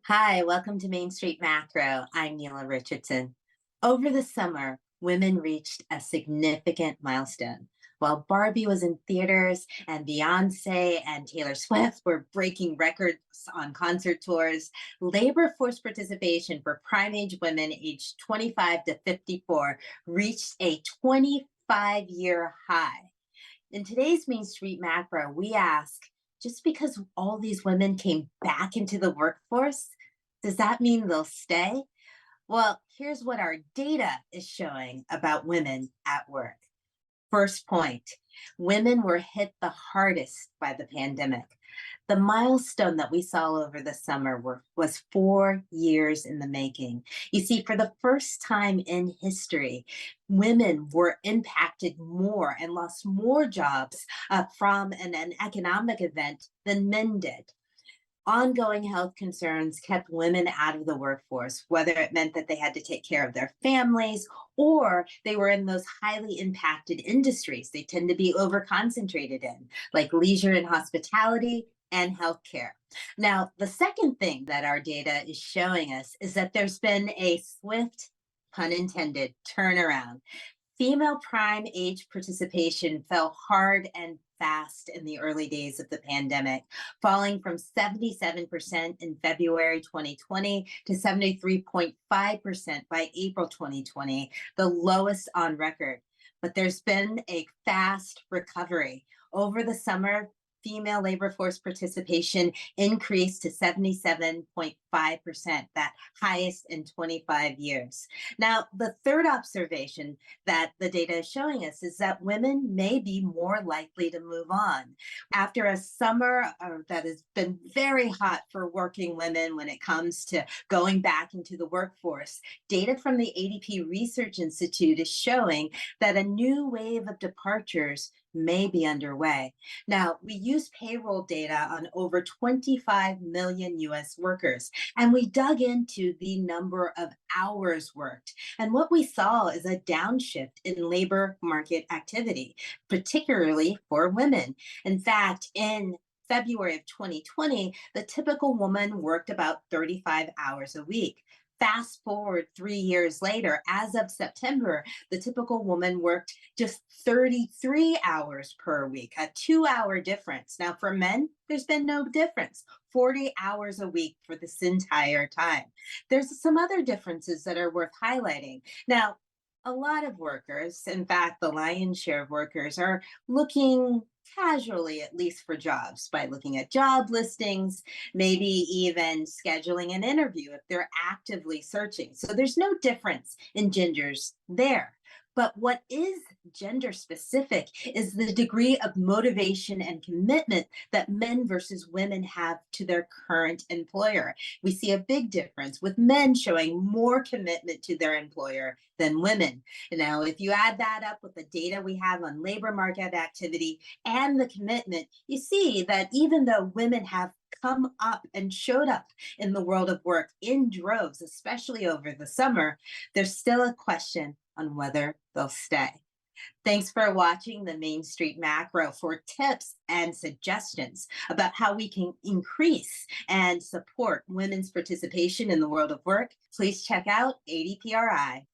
Hi, welcome to Main Street Macro. I'm Neela Richardson. Over the summer, women reached a significant milestone. While Barbie was in theaters and Beyonce and Taylor Swift were breaking records on concert tours, labor force participation for prime age women aged 25 to 54 reached a 25-year high. In today's Main Street Macro, we ask, just because all these women came back into the workforce, does that mean they'll stay? Well, here's what our data is showing about women at work. First point, women were hit the hardest by the pandemic. The milestone that we saw over the summer was 4 years in the making. You see, for the first time in history, women were impacted more and lost more jobs from an economic event than men did. Ongoing health concerns kept women out of the workforce, whether it meant that they had to take care of their families or they were in those highly impacted industries they tend to be over-concentrated in, like leisure and hospitality and healthcare. Now, the second thing that our data is showing us is that there's been a swift, pun intended, turnaround. Female prime age participation fell hard and fast in the early days of the pandemic, falling from 77% in February 2020 to 73.5% by April 2020, the lowest on record. But there's been a fast recovery. Over the summer, female labor force participation increased to 77.5%, that highest in 25 years. Now, the third observation that the data is showing us is that women may be more likely to move on. After a summer that has been very hot for working women when it comes to going back into the workforce, data from the ADP Research Institute is showing that a new wave of departures may be underway. Now, we use payroll data on over 25 million US workers, and we dug into the number of hours worked. And what we saw is a downshift in labor market activity, particularly for women. In fact, in February of 2020, the typical woman worked about 35 hours a week. Fast forward 3 years later, as of September, the typical woman worked just 33 hours per week, a 2 hour difference. Now, for men, there's been no difference, 40 hours a week for this entire time. There's some other differences that are worth highlighting. Now, a lot of workers, in fact, the lion's share of workers, are looking casually at least for jobs by looking at job listings, maybe even scheduling an interview if they're actively searching. So there's no difference in genders there. But what is gender specific is the degree of motivation and commitment that men versus women have to their current employer. We see a big difference with men showing more commitment to their employer than women. Now, if you add that up with the data we have on labor market activity and the commitment, you see that even though women have come up and showed up in the world of work in droves, especially over the summer, there's still a question on whether they'll stay. Thanks for watching the Main Street Macro. For tips and suggestions about how we can increase and support women's participation in the world of work, please check out adpri.org.